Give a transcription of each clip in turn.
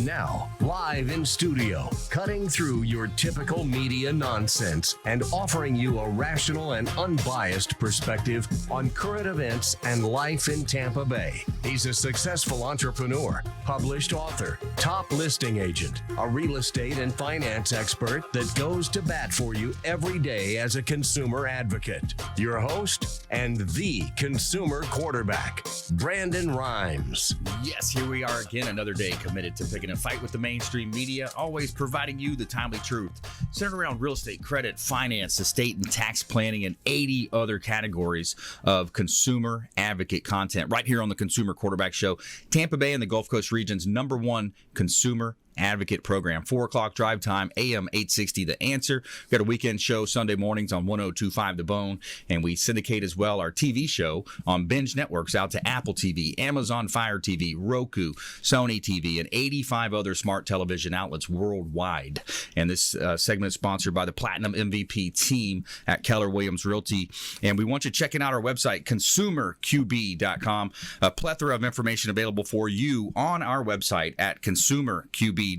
And now, live in studio, cutting through your typical media nonsense and offering you a rational and unbiased perspective on current events and life in Tampa Bay. He's a successful entrepreneur, published author, top listing agent, a real estate and finance expert that goes to bat for you every day as a consumer advocate. Your host and the consumer quarterback, Brandon Rhymes. Yes, here we are again, another day committed to picking a fight with the mainstream media, always providing you the timely truth, centered around real estate, credit, finance, estate and tax planning, and 80 other categories of consumer advocate content right here on the Consumer Quarterback Show, Tampa Bay and the Gulf Coast region's #1 consumer advocate program. 4 o'clock drive time, AM 860 The Answer. We've got a weekend show Sunday mornings on 102.5 The Bone, and we syndicate as well our TV show on Binge Networks out to Apple TV, Amazon Fire TV, Roku, Sony TV, and 85 other smart television outlets worldwide. And this segment is sponsored by the Platinum MVP team at Keller Williams Realty. And we want you checking out our website, consumerqb.com. A plethora of information available for you on our website at consumerqb.com. You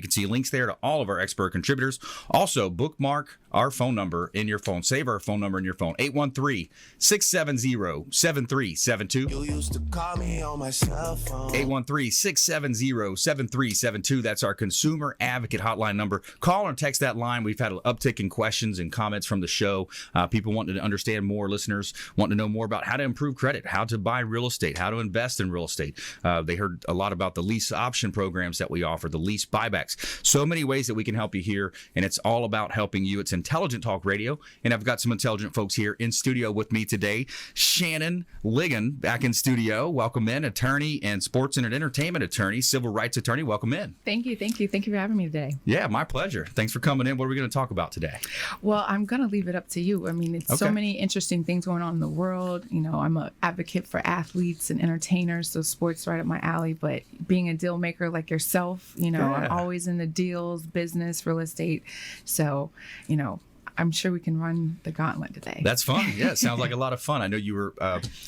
can see links there to all of our expert contributors. Also, bookmark our phone number in your phone. Save our phone number in your phone, 813-670-7372. You used to call me on my cell phone. 813-670-7372. That's our consumer advocate hotline number. Call or text that line. We've had an uptick in questions and comments from the show. People wanting to understand more, listeners wanting to know more about how to improve credit, how to buy real estate, how to invest in real estate. They heard a lot about the lease option programs that we offer, the lease buybacks. So many ways that we can help you here, and it's all about helping you. It's Intelligent Talk Radio, and I've got some intelligent folks here in studio with me today. Shannon Ligon back in studio. Welcome in, attorney and sports and entertainment attorney, civil rights attorney. Welcome in. Thank you for having me today. Yeah, my pleasure. Thanks for coming in. What are we going to talk about today? Well, I'm going to leave it up to you. I mean, it's so many interesting things going on in the world. You know, I'm an advocate for athletes and entertainers, so sports right up my alley. But being a deal maker like yourself, you know, I'm always in the deals, business, real estate. So, you know, I'm sure we can run the gauntlet today. That's fun. Yeah, it sounds like a lot of fun. I know you were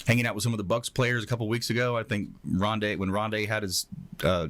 hanging out with some of the Bucks players a couple weeks ago. I think when Rondé had his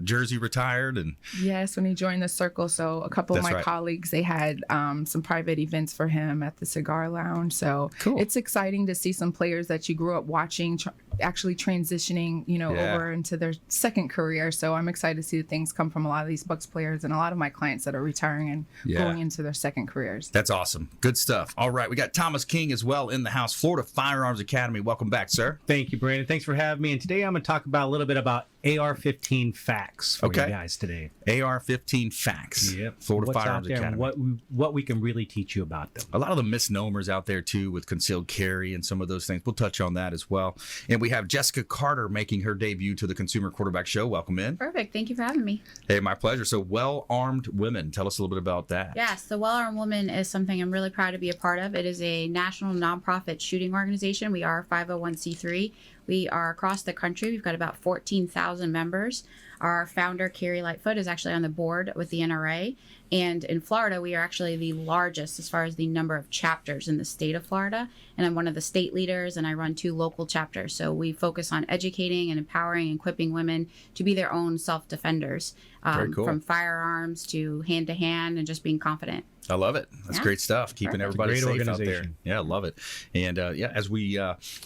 jersey retired. And yes, when he joined the circle. So a couple of my colleagues, they had some private events for him at the cigar lounge. So It's exciting to see some players that you grew up watching actually transitioning, you know, over into their second career. So I'm excited to see the things come from a lot of these Bucks players and a lot of my clients that are retiring and going into their second careers. That's awesome. Good stuff. All right. We got Thomas King as well in the house, Florida Firearms Academy. Welcome back, sir. Thank you, Brandon. Thanks for having me. And today I'm going to talk about a little bit about AR-15 facts for you guys today. AR-15 facts. Yep. Florida What's Firearms out there Academy. And what we can really teach you about them. A lot of the misnomers out there, too, with concealed carry and some of those things. We'll touch on that as well. And we have Jessica Carter making her debut to the Consumer Quarterback Show. Welcome in. Perfect. Thank you for having me. Hey, my pleasure. So, Well-Armed Women. Tell us a little bit about that. Yes, the Well-Armed Women is something I'm really proud to be a part of. It is a national nonprofit shooting organization. We are 501c3. We are across the country. We've got about 14,000 members. Our founder, Carrie Lightfoot, is actually on the board with the NRA. And in Florida, we are actually the largest as far as the number of chapters in the state of Florida. And I'm one of the state leaders, and I run 2 local chapters. So we focus on educating and empowering and equipping women to be their own self-defenders, from firearms to hand-to-hand and just being confident. I love it. That's great stuff. Keeping everybody safe out there. Yeah, I love it. And as we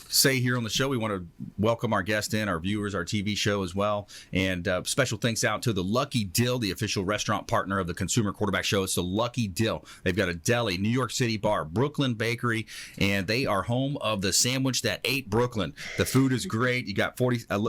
say here on the show, we want to welcome our guest in, our viewers, our TV show as well. And special thanks out to the Lucky Dill, the official restaurant partner of the Consumer Quarterback Show. It's the Lucky Dill. They've got a deli, New York City bar, Brooklyn Bakery, and they are home of the sandwich that ate Brooklyn. The food is great. You got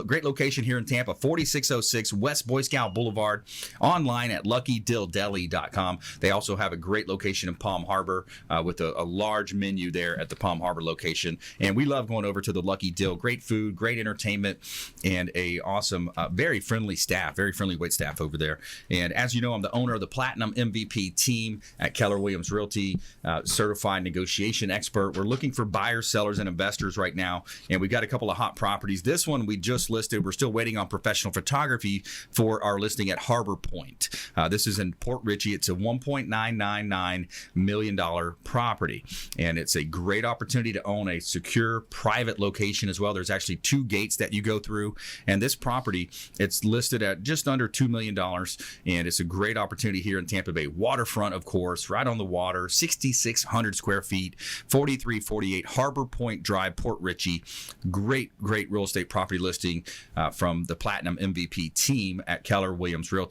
great location here in Tampa, 4606 West Boy Scout Boulevard, online at luckydilldeli.com. They also have a great location in Palm Harbor with a large menu there at the Palm Harbor location. And we love going over to the Lucky Dill. Great food, great entertainment, and a awesome, very friendly staff, very friendly wait staff over there. And as you know, I'm the owner of the Platinum MVP team at Keller Williams Realty, certified negotiation expert. We're looking for buyers, sellers, and investors right now. And we've got a couple of hot properties. This one we just listed. We're still waiting on professional photography for our listing at Harbor Point. This is in Port Richey. It's a $1.999 million property, and it's a great opportunity to own a secure private location as well. There's actually 2 gates that you go through, and this property, it's listed at just under $2 million, and it's a great opportunity here in Tampa Bay. Waterfront, of course, right on the water, 6,600 square feet, 4348 Harbor Point Drive, Port Richey. Great real estate property listing from the Platinum MVP team at Keller Williams Realty.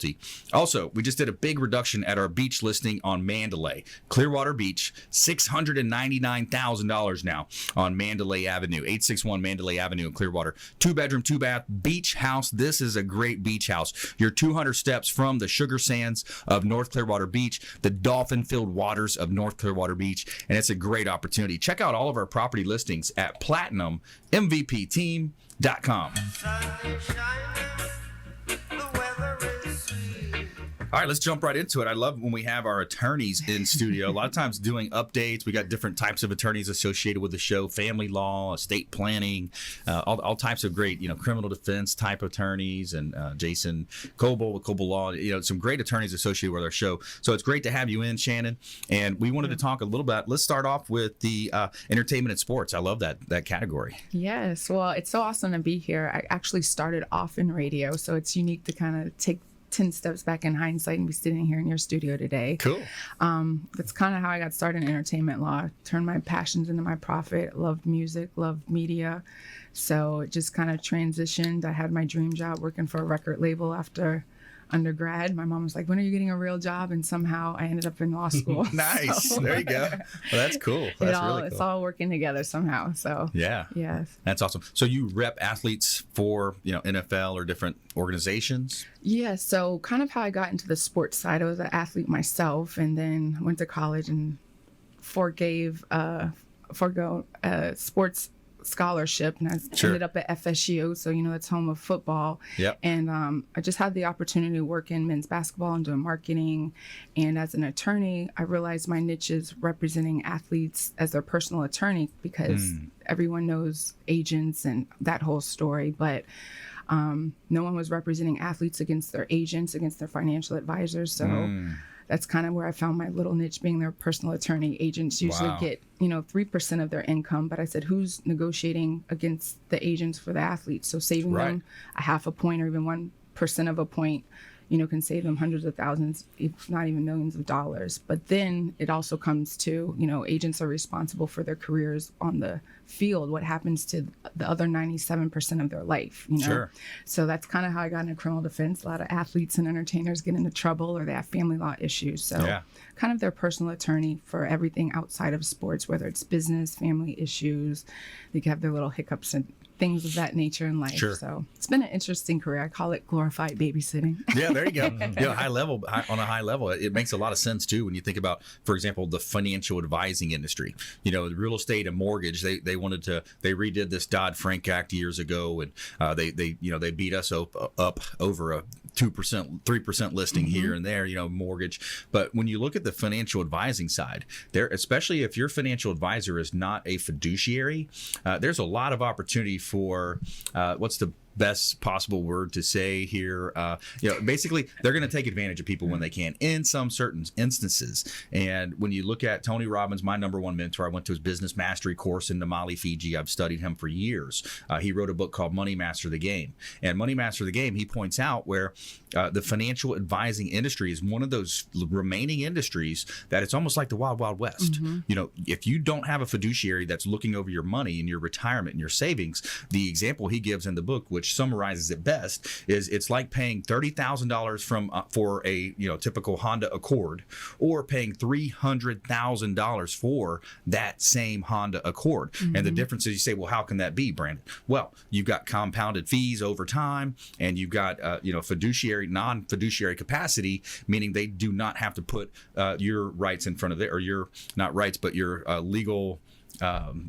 Also, we just did a big reduction at our beach listing on Mandalay. Clearwater Beach, $699,000 now on Mandalay Avenue, 861 Mandalay Avenue in Clearwater. 2-bedroom, 2-bath beach house. This is a great beach house. You're 200 steps from the sugar sands of North Clearwater Beach, the dolphin-filled waters of North Clearwater Beach, and it's a great opportunity. Check out all of our property listings at PlatinumMVPTeam.com. All right, let's jump right into it. I love when we have our attorneys in studio. A lot of times doing updates. We got different types of attorneys associated with the show: family law, estate planning, all types of great, criminal defense type attorneys, and Jason Coble with Coble Law. Some great attorneys associated with our show. So it's great to have you in, Shannon. And we wanted to talk a little bit. Let's start off with the entertainment and sports. I love that category. Yes, well, it's so awesome to be here. I actually started off in radio, so it's unique to kind of take 10 steps back in hindsight and be sitting here in your studio today. Cool. That's kind of how I got started in entertainment law. Turned my passions into my profit. Loved music, loved media. So it just kind of transitioned. I had my dream job working for a record label after undergrad. My mom was like, when are you getting a real job? And somehow I ended up in law school. Nice. So, there you go. Well, that's cool. That's really cool. It's all working together somehow. So yeah. Yes. That's awesome. So you rep athletes for, NFL or different organizations? Yeah. So kind of how I got into the sports side. I was an athlete myself, and then went to college and forgo sports scholarship, and I ended up at FSU, so it's home of football. Yep. And I just had the opportunity to work in men's basketball and doing marketing. And as an attorney, I realized my niche is representing athletes as their personal attorney, because everyone knows agents and that whole story, but no one was representing athletes against their agents, against their financial advisors. So that's kind of where I found my little niche, being their personal attorney. Agents usually get 3% of their income, but I said, who's negotiating against the agents for the athletes? So saving them a half a point or even 1% of a point, can save them hundreds of thousands, if not even millions of dollars. But then it also comes to, agents are responsible for their careers on the field. What happens to the other 97% of their life, Sure. So that's kind of how I got into criminal defense. A lot of athletes and entertainers get into trouble, or they have family law issues. So kind of their personal attorney for everything outside of sports, whether it's business, family issues. They can have their little hiccups and things of that nature in life. Sure. So it's been an interesting career. I call it glorified babysitting. Yeah, there you go. On a high level, it makes a lot of sense too when you think about, for example, the financial advising industry. The real estate and mortgage. They redid this Dodd-Frank Act years ago, and they beat us up over a 2%, 3% listing here and there, mortgage. But when you look at the financial advising side, there, especially if your financial advisor is not a fiduciary, there's a lot of opportunity for what's the best possible word to say here. Basically, they're going to take advantage of people when they can in some certain instances. And when you look at Tony Robbins, my number one mentor, I went to his business mastery course in Namale, Fiji. I've studied him for years. He wrote a book called Money Master the Game. And Money Master the Game, he points out where the financial advising industry is one of those remaining industries that it's almost like the Wild Wild West. If you don't have a fiduciary that's looking over your money and your retirement and your savings, the example he gives in the book, which summarizes it best, is it's like paying $30,000 for a typical Honda Accord, or paying $300,000 for that same Honda Accord. And the difference is, you say, well, how can that be, Brandon? Well, you've got compounded fees over time, and you've got fiduciary, non-fiduciary capacity, meaning they do not have to put your rights in front of their, or your not rights, but your legal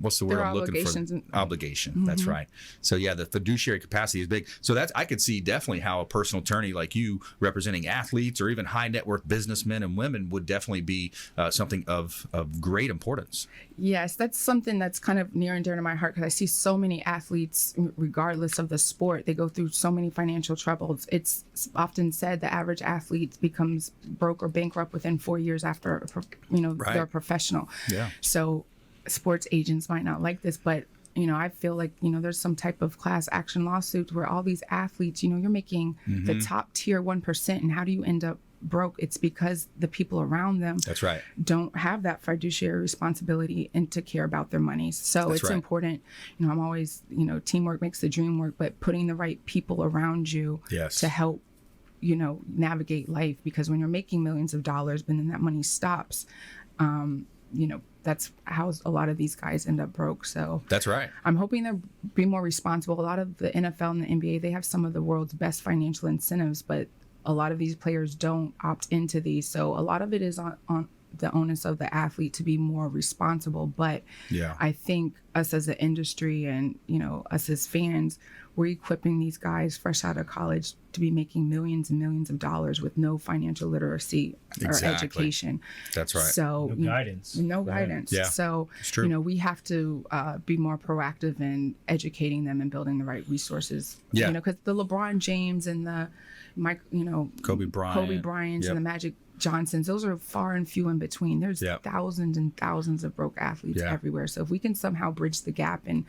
what's the word Their I'm looking for? Obligation. That's right. So yeah, the fiduciary capacity is big. So I could see definitely how a personal attorney like you representing athletes or even high net worth businessmen and women would definitely be something of great importance. Yes, that's something that's kind of near and dear to my heart because I see so many athletes, regardless of the sport, they go through so many financial troubles. It's often said the average athlete becomes broke or bankrupt within 4 years after, they're a professional. Yeah. So sports agents might not like this, but I feel like, there's some type of class action lawsuit where all these athletes, you're making the top tier 1%. And how do you end up broke? It's because the people around them That's right. don't have that fiduciary responsibility and to care about their money. So That's it's right. important. I'm always, teamwork makes the dream work, but putting the right people around you Yes. to help, navigate life, because when you're making millions of dollars, but then that money stops, that's how a lot of these guys end up broke. So That's right. I'm hoping they'll be more responsible. A lot of the NFL and the NBA, they have some of the world's best financial incentives, but a lot of these players don't opt into these. So a lot of it is on the onus of the athlete to be more responsible. But Yeah. I think us as an industry and, us as fans, we're equipping these guys fresh out of college to be making millions and millions of dollars with no financial literacy or Exactly. education. That's right. So No guidance. No guidance. Yeah. So, It's true. we have to be more proactive in educating them and building the right resources. Yeah. Because the LeBron James and the Kobe Bryant. and the Magic Johnsons, those are far and few in between. There's Yep. thousands and thousands of broke athletes Yeah. everywhere. So if we can somehow bridge the gap and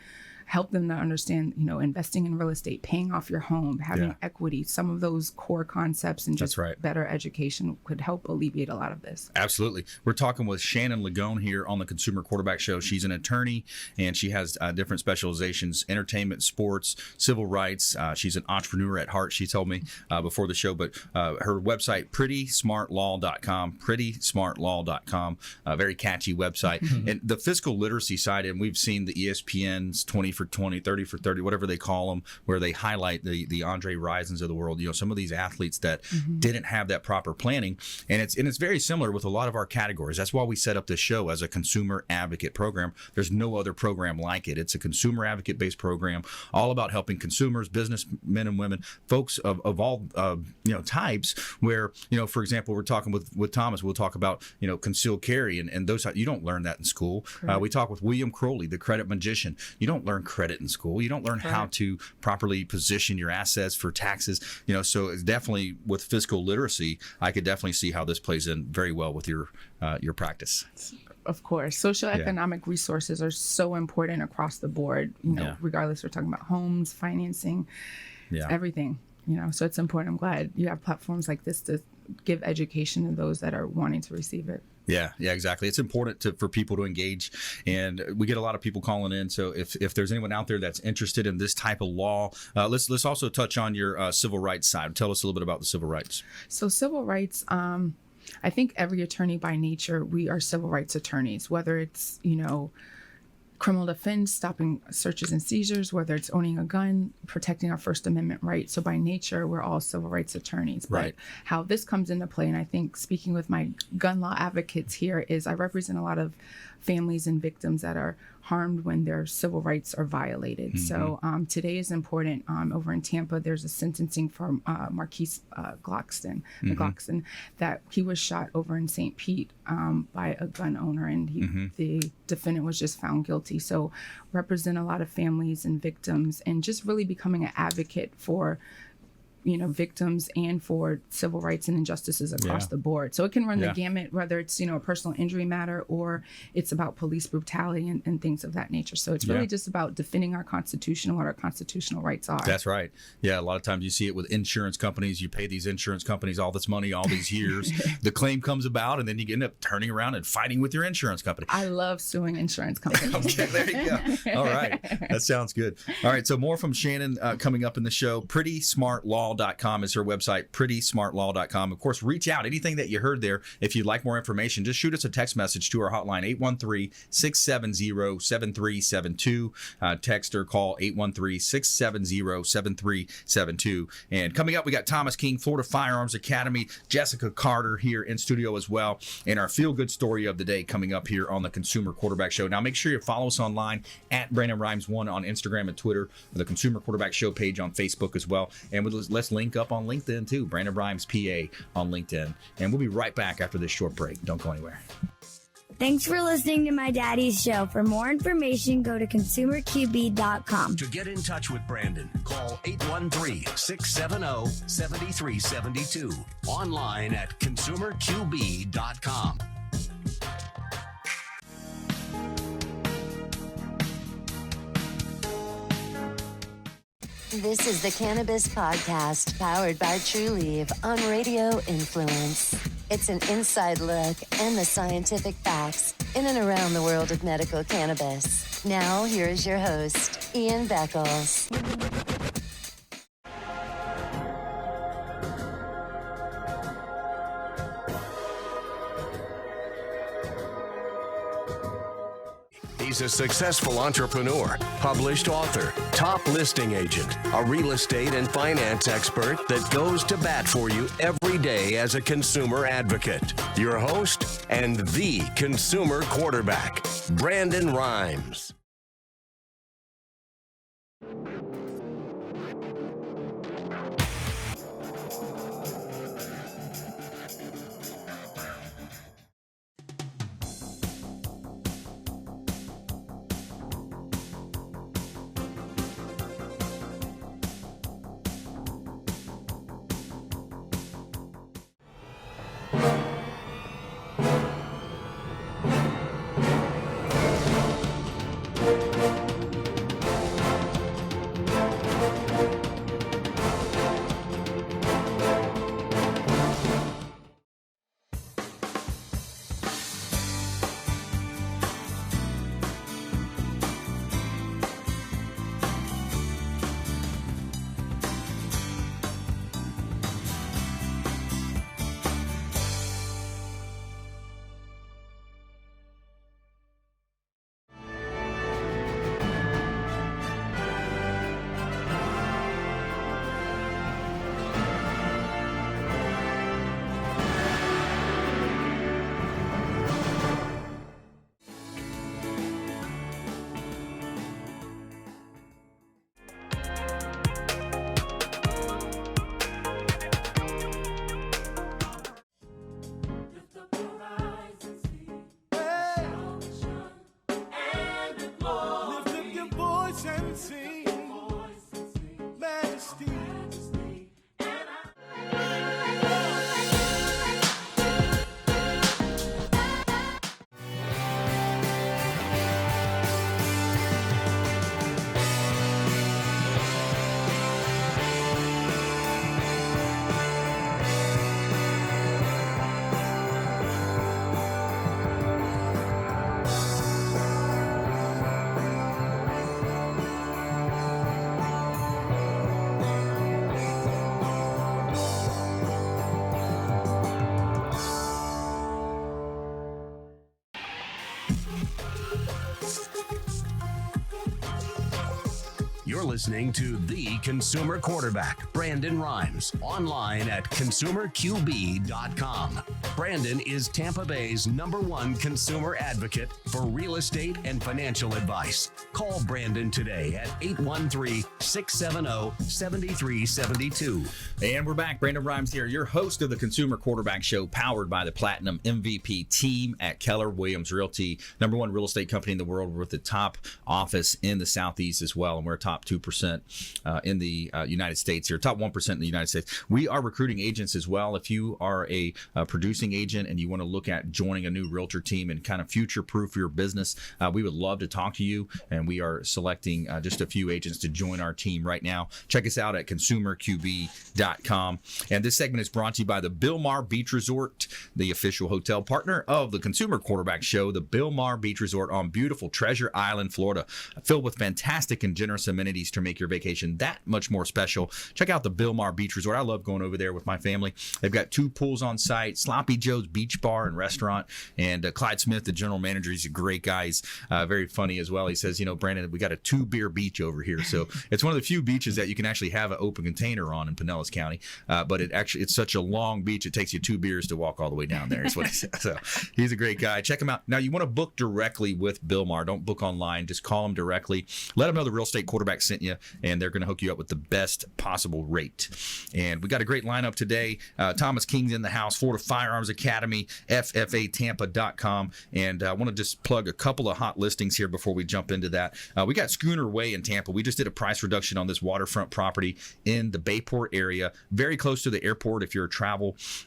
help them to understand, investing in real estate, paying off your home, having Yeah. equity, some of those core concepts and just That's right. better education could help alleviate a lot of this. Absolutely. We're talking with Shannon Ligon here on the Consumer Quarterback Show. She's an attorney and she has different specializations: entertainment, sports, civil rights. She's an entrepreneur at heart, she told me before the show. But her website, prettysmartlaw.com, prettysmartlaw.com, a very catchy website. And the fiscal literacy side, and we've seen the ESPN's 20 for 20, 30 for 30, whatever they call them, where they highlight the Andre Risons of the world, some of these athletes that didn't have that proper planning. And it's very similar with a lot of our categories. That's why we set up this show as a consumer advocate program. There's no other program like it. It's a consumer advocate based program, all about helping consumers, businessmen and women, folks of all types, where, for example, we're talking with Thomas, we'll talk about, concealed carry and those, you don't learn that in school. We talk with William Crowley, the credit magician. You don't learn credit in school. You don't learn how to properly position your assets for taxes. So it's definitely with fiscal literacy, I could definitely see how this plays in very well with your practice. Of course, social economic resources are so important across the board, regardless we're talking about homes, financing, everything, so it's important. I'm glad you have platforms like this to give education to those that are wanting to receive it. Yeah, exactly. It's important for people to engage, and we get a lot of people calling in. So if there's anyone out there that's interested in this type of law, let's also touch on your civil rights side. Tell us a little bit about the civil rights. So civil rights, I think every attorney by nature, we are civil rights attorneys, whether it's, criminal defense, stopping searches and seizures, whether it's owning a gun, protecting our First Amendment rights. So by nature, we're all civil rights attorneys. Right. But how this comes into play, and I think speaking with my gun law advocates here, is I represent a lot of families and victims that are harmed when their civil rights are violated. So today is important. Over in Tampa, there's a sentencing for Marquise Gloxton, that he was shot over in St. Pete by a gun owner, and the defendant was just found guilty. So represent a lot of families and victims, and just really becoming an advocate for victims and for civil rights and injustices across the board. So it can run the gamut, whether it's, a personal injury matter or it's about police brutality and things of that nature. So it's really just about defending our Constitution and what our constitutional rights are. That's right. Yeah, a lot of times you see it with insurance companies. You pay these insurance companies all this money all these years. The claim comes about, and then you end up turning around and fighting with your insurance company. I love suing insurance companies. Okay, there you go. All right. That sounds good. All right, so more from Shannon coming up in the show. prettysmartlaw.com. prettysmartlaw.com is her website, prettysmartlaw.com. Of course, reach out. Anything that you heard there, if you'd like more information, just shoot us a text message to our hotline, 813-670-7372. Text or call 813-670-7372. And coming up, we got Thomas King, Florida Firearms Academy, Jessica Carter here in studio as well, and our feel-good story of the day coming up here on the Consumer Quarterback Show. Now, make sure you follow us online at Brandon Rhymes 1 on Instagram and Twitter, the Consumer Quarterback Show page on Facebook as well. And let's link up on LinkedIn too, Brandon Rhymes PA on LinkedIn. And we'll be right back after this short break. Don't go anywhere. Thanks for listening to my daddy's show. For more information, go to consumerqb.com. To get in touch with Brandon, call 813-670-7372. Online at consumerqb.com. This is the Cannabis Podcast, powered by Trulieve on Radio Influence. It's an inside look and the scientific facts in and around the world of medical cannabis. Now, here is your host, Ian Beckles. He's a successful entrepreneur, published author, top listing agent, a real estate and finance expert that goes to bat for you every day as a consumer advocate. Your host and the consumer quarterback, Brandon Rhymes. You're listening to the Consumer Quarterback, Brandon Rhymes, online at consumerqb.com. Brandon is Tampa Bay's #1 consumer advocate for real estate and financial advice. Call Brandon today at 813-670-7372. And we're back. Brandon Rhymes here, your host of the Consumer Quarterback Show, powered by the Platinum MVP team at Keller Williams Realty, #1 real estate company in the world. We're at the top office in the Southeast as well, and we're top 2% in the United States here, top 1% in the United States. We are recruiting agents as well. If you are a producing agent and you want to look at joining a new realtor team and kind of future-proof your business, we would love to talk to you, and we are selecting just a few agents to join our team right now. Check us out at consumerqb.com. And this segment is brought to you by the Bilmar Beach Resort, the official hotel partner of the Consumer Quarterback Show. The Bilmar Beach Resort on beautiful Treasure Island, Florida, filled with fantastic and generous amenities amenities to make your vacation that much more special. Check out the Bilmar Beach Resort. I love going over there with my family. They've got 2 pools on site, Sloppy Joe's Beach Bar and Restaurant, and Clyde Smith, the general manager, he's a great guy. He's very funny as well. He says, Brandon, we got a 2-beer beach over here. So it's one of the few beaches that you can actually have an open container on in Pinellas County. But it's such a long beach, it takes you 2 beers to walk all the way down there, is what he said. So he's a great guy. Check him out. Now, you want to book directly with Bilmar. Don't book online. Just call them directly. Let them know the Real Estate Quarterback sent you, and they're going to hook you up with the best possible rate. And we got a great lineup today. Thomas King's in the house, Florida Firearms Academy, FFAtampa.com. And I want to just plug a couple of hot listings here before we jump into that. We got Schooner Way in Tampa. We just did a price reduction on this waterfront property in the Bayport area, very close to the airport. If you're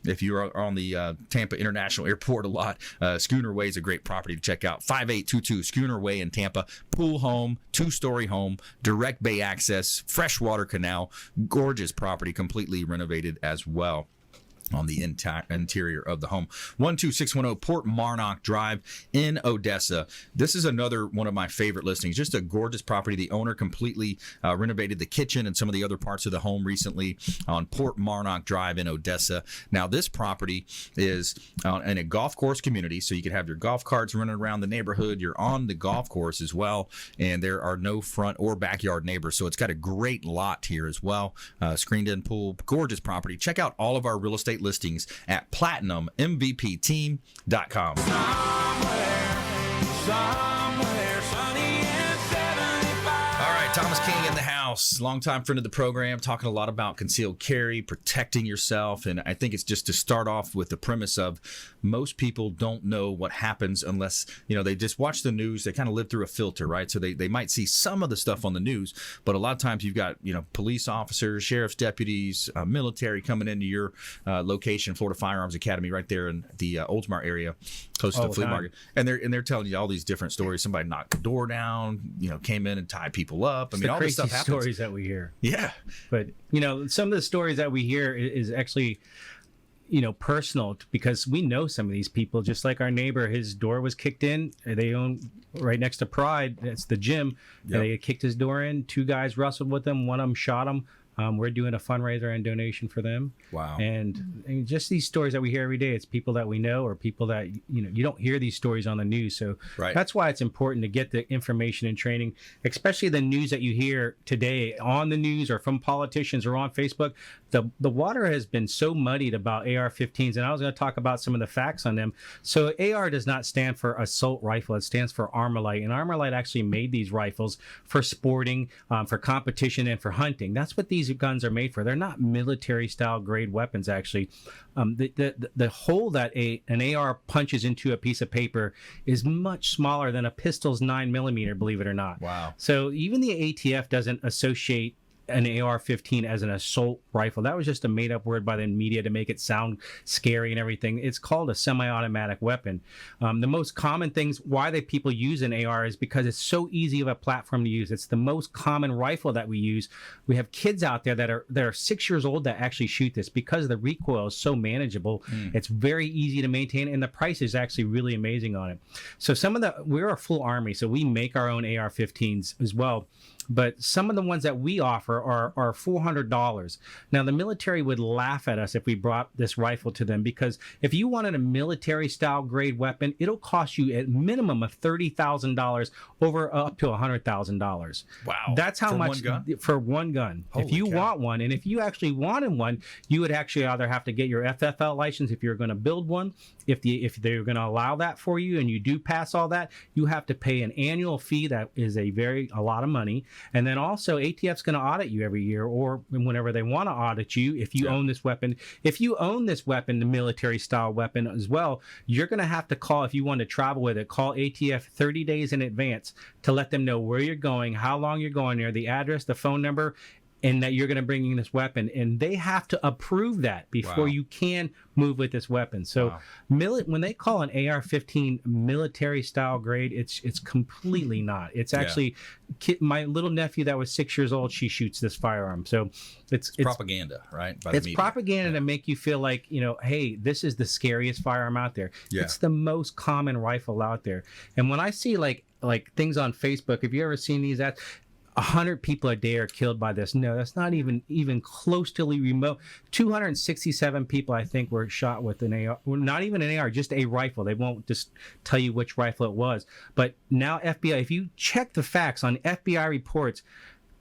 if you're on the Tampa International Airport a lot, Schooner Way is a great property to check out. 5822 Schooner Way in Tampa. Pool home, 2-story home, direct bay access, freshwater canal, gorgeous property, completely renovated as well on the interior of the home. 12610 Port Marnock Drive in Odessa. This is another one of my favorite listings. Just a gorgeous property. The owner completely renovated the kitchen and some of the other parts of the home recently on Port Marnock Drive in Odessa. Now, this property is in a golf course community, so you can have your golf carts running around the neighborhood. You're on the golf course as well, and there are no front or backyard neighbors, so it's got a great lot here as well. Screened-in pool, gorgeous property. Check out all of our real estate listings at platinummvpteam.com. Somewhere sunny and 75. All right, Thomas King in the house, longtime friend of the program, talking a lot about concealed carry, protecting yourself. And I think it's just to start off with the premise of most people don't know what happens unless, they just watch the news. They kind of live through a filter, right? So they might see some of the stuff on the news, but a lot of times you've got, police officers, sheriff's deputies, military coming into your location, Florida Firearms Academy, right there in the Oldsmar area, close to the flea market. And they're telling you all these different stories. Somebody knocked the door down, came in and tied people up. It's all this stuff happens. Stories that we hear. Yeah. But, some of the stories that we hear is actually, personal, because we know some of these people, just like our neighbor. His door was kicked in. They own right next to Pride. That's the gym. Yep. And they kicked his door in. 2 guys wrestled with him. One of them shot him. We're doing a fundraiser and donation for them. Wow. And just these stories that we hear every day, it's people that we know or people that, you don't hear these stories on the news. So That's why it's important to get the information and training, especially the news that you hear today on the news or from politicians or on Facebook. The water has been so muddied about AR-15s, and I was going to talk about some of the facts on them. So AR does not stand for assault rifle. It stands for Armalite. And Armalite actually made these rifles for sporting, for competition, and for hunting. That's what these guns are made for. They're not military style grade weapons, actually. The hole that an AR punches into a piece of paper is much smaller than a pistol's 9mm, believe it or not. Wow. So even the ATF doesn't associate an AR-15 as an assault rifle. That was just a made-up word by the media to make it sound scary and everything. It's called a semi-automatic weapon. The most common things why people use an AR is because it's so easy of a platform to use. It's the most common rifle that we use. We have kids out there that are 6 years old that actually shoot this because the recoil is so manageable. It's very easy to maintain, and the price is actually really amazing on it. So we're a full army, so we make our own AR-15s as well. But some of the ones that we offer are $400. Now, the military would laugh at us if we brought this rifle to them, because if you wanted a military-style grade weapon, it'll cost you a minimum of $30,000 up to $100,000. Wow. That's how much one gun? For one gun. If you want one, and if you actually wanted one, you would actually either have to get your FFL license if you're going to build one. If they're going to allow that for you and you do pass all that, you have to pay an annual fee that is a lot of money. And then also ATF's going to audit you every year or whenever they want to audit you if you own this weapon. If you own this weapon, the military style weapon as well, you're going to have to call, if you want to travel with it, call ATF 30 days in advance to let them know where you're going, how long you're going there, the address, the phone number, and that you're going to bring in this weapon. And they have to approve that before you can move with this weapon. So when they call an AR-15 military style grade, it's completely not. It's actually my little nephew that was 6 years old, she shoots this firearm. So it's propaganda, right? By the media. Propaganda to make you feel like, hey, this is the scariest firearm out there. Yeah. It's the most common rifle out there. And when I see like things on Facebook, have you ever seen these ads? 100 people a day are killed by this. No, that's not even close to remote. 267 people, I think, were shot with an AR. Well, not even an AR, just a rifle. They won't just tell you which rifle it was. But now FBI, if you check the facts on FBI reports,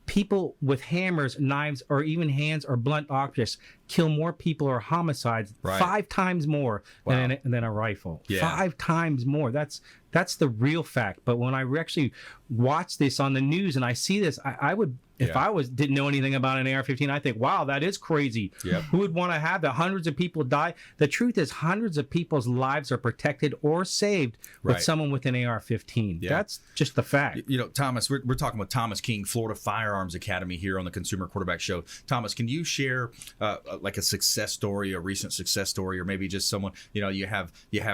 people with hammers, knives, or even hands or blunt objects kill more people or homicides 5 times more than a rifle. 5 times more. That's the real fact. But when I actually watch this on the news and I see this, I would, if I didn't know anything about an AR-15, I think, wow, that is crazy. Who would want to have that? Hundreds of people die. The truth is, hundreds of people's lives are protected or saved with someone with an AR-15. That's just the fact. You know, Thomas, we're talking with Thomas King, Florida Firearms Academy here on the Consumer Quarterback Show. Thomas, can you share like a success story, a recent success story, or maybe just someone, you know, you have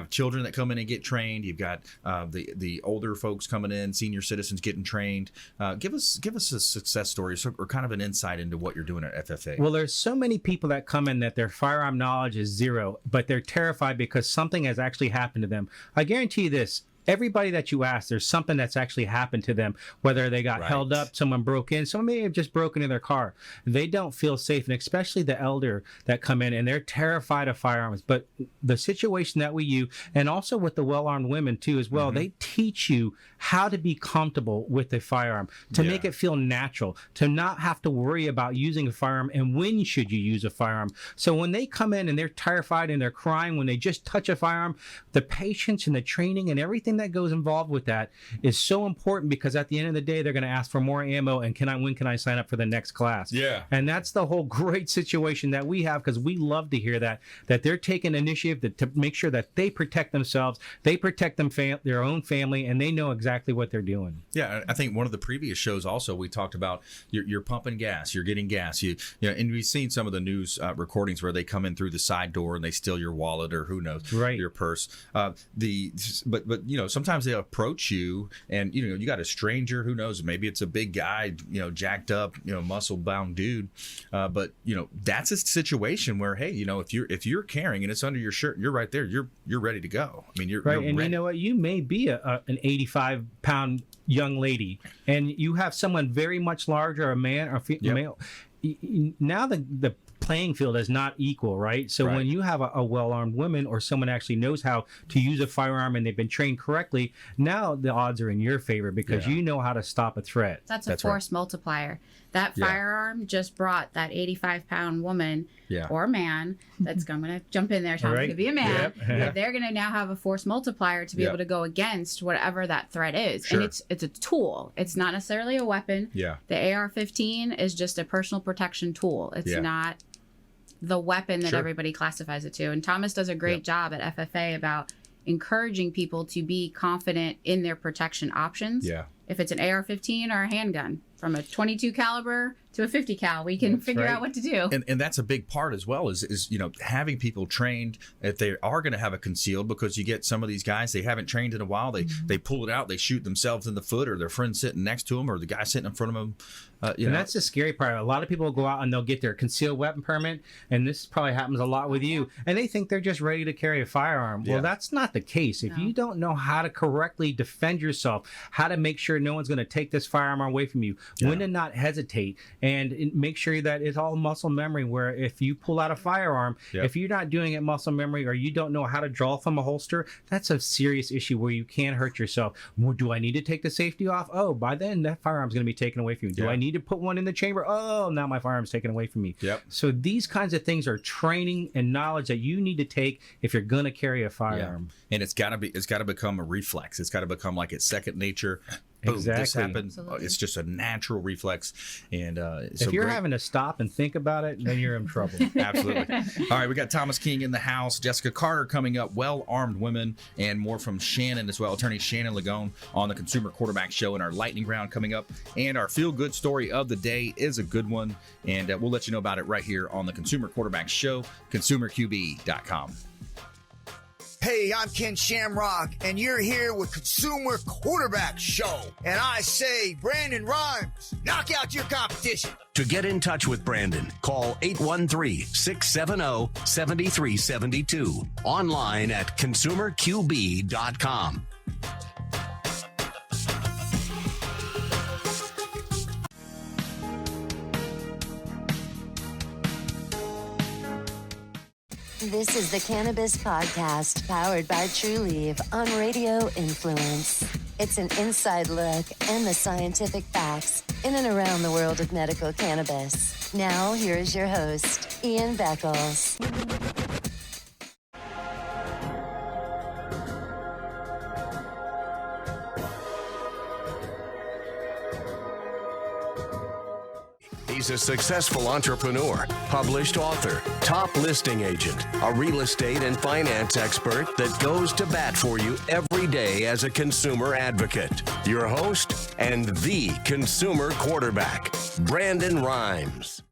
children that come in and get trained. You've got the older folks coming in, senior citizens getting trained. Give us a success story or kind of an insight into what you're doing at FFA. Well, there's so many people that come in that their firearm knowledge is zero, but they're terrified because something has actually happened to them. I guarantee you this. Everybody that you ask, there's something that's actually happened to them, whether they got held up, someone broke in, someone may have just broken in their car. They don't feel safe, and especially the elder that come in, and they're terrified of firearms. But the situation that we use, and also with the well-armed women too as well, they teach you how to be comfortable with a firearm, to make it feel natural, to not have to worry about using a firearm and when should you use a firearm. So when they come in and they're terrified and they're crying when they just touch a firearm, the patience and the training and everything that goes involved with that is so important, because at the end of the day they're going to ask for more ammo and when can I sign up for the next class. And that's the whole great situation that we have, because we love to hear that they're taking initiative to make sure that they protect themselves, they protect their own family, and they know exactly what they're doing. I think one of the previous shows also we talked about you're pumping gas, you're getting gas, you know, and we've seen some of the news recordings where they come in through the side door and they steal your wallet or who knows, your purse. But you know, sometimes they'll approach you and, you know, you got a stranger, who knows, maybe it's a big guy, you know, jacked up, you know, muscle bound dude. But, you know, that's a situation where, hey, you know, if you're carrying and it's under your shirt, you're right there, you're ready to go. I mean, you're right. You're and ready. You know what? You may be an 85-pound young lady and you have someone very much larger, a man or male. Now the playing field is not equal, right? So when you have a well-armed woman or someone actually knows how to use a firearm and they've been trained correctly, now the odds are in your favor because you know how to stop a threat. That's a force multiplier. That firearm just brought that 85-pound woman or man that's going to jump in there. Tom could be a man. They're going to now have a force multiplier to be able to go against whatever that threat is. And it's a tool. It's not necessarily a weapon. The AR-15 is just a personal protection tool. It's not the weapon that everybody classifies it to. And Thomas does a great job at FFA about encouraging people to be confident in their protection options. If it's an AR-15 or a handgun, from a 22 caliber to a 50 cal, we can figure out what to do. And that's a big part as well is, you know, having people trained if they are going to have a concealed, because you get some of these guys, they haven't trained in a while. They pull it out, they shoot themselves in the foot, or their friend sitting next to them, or the guy sitting in front of them. And that's the scary part. A lot of people will go out and they'll get their concealed weapon permit, and this probably happens a lot with you, and they think they're just ready to carry a firearm. Well, that's not the case. If you don't know how to correctly defend yourself, how to make sure no one's going to take this firearm away from you, when to not hesitate, and make sure that it's all muscle memory, where if you pull out a firearm, if you're not doing it muscle memory, or you don't know how to draw from a holster, that's a serious issue where you can hurt yourself. Well, do I need to take the safety off? Oh, by then that firearm's going to be taken away from you. Do I need to put one in the chamber? Oh, now my firearm's taken away from me. So these kinds of things are training and knowledge that you need to take if you're going to carry a firearm. And it's got to become a reflex. It's got to become like it's second nature. Boom, this happens. It's just a natural reflex. And if you're having to stop and think about it, then you're in trouble. Absolutely. All right, we got Thomas King in the house, Jessica Carter coming up, well-armed women, and more from Shannon as well. Attorney Shannon Ligon on the Consumer Quarterback Show, and our lightning round coming up. And our feel-good story of the day is a good one, and we'll let you know about it right here on the Consumer Quarterback Show, consumerqb.com. Hey, I'm Ken Shamrock, and you're here with Consumer Quarterback Show. And I say, Brandon Rhymes, knock out your competition. To get in touch with Brandon, call 813-670-7372. Online at consumerqb.com. This is the Cannabis Podcast, powered by Trulieve on Radio Influence. It's an inside look and the scientific facts in and around the world of medical cannabis. Now, here is your host, Ian Beckles. He's a successful entrepreneur, published author, top listing agent, a real estate and finance expert that goes to bat for you every day as a consumer advocate. Your host and the consumer quarterback, Brandon Rhymes.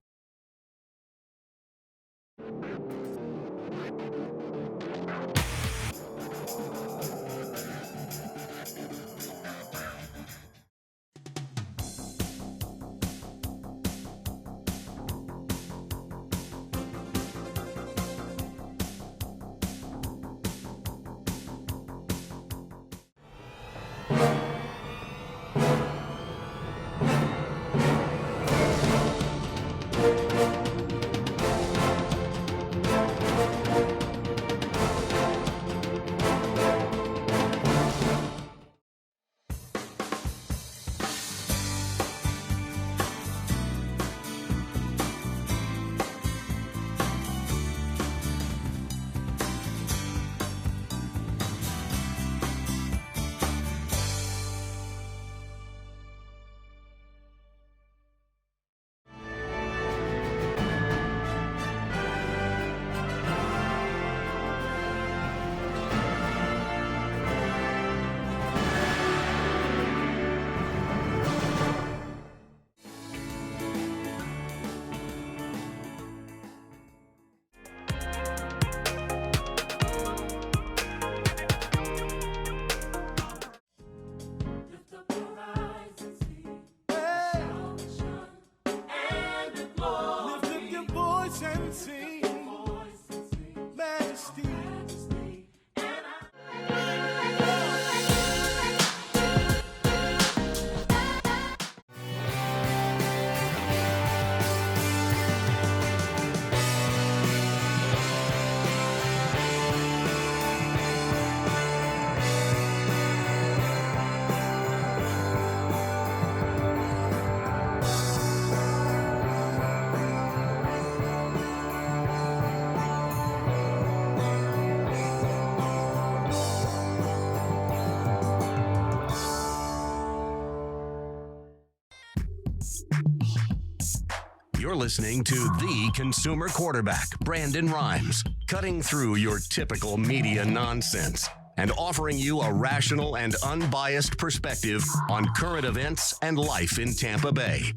You're listening to the consumer quarterback, Brandon Rhymes, cutting through your typical media nonsense and offering you a rational and unbiased perspective on current events and life in Tampa Bay.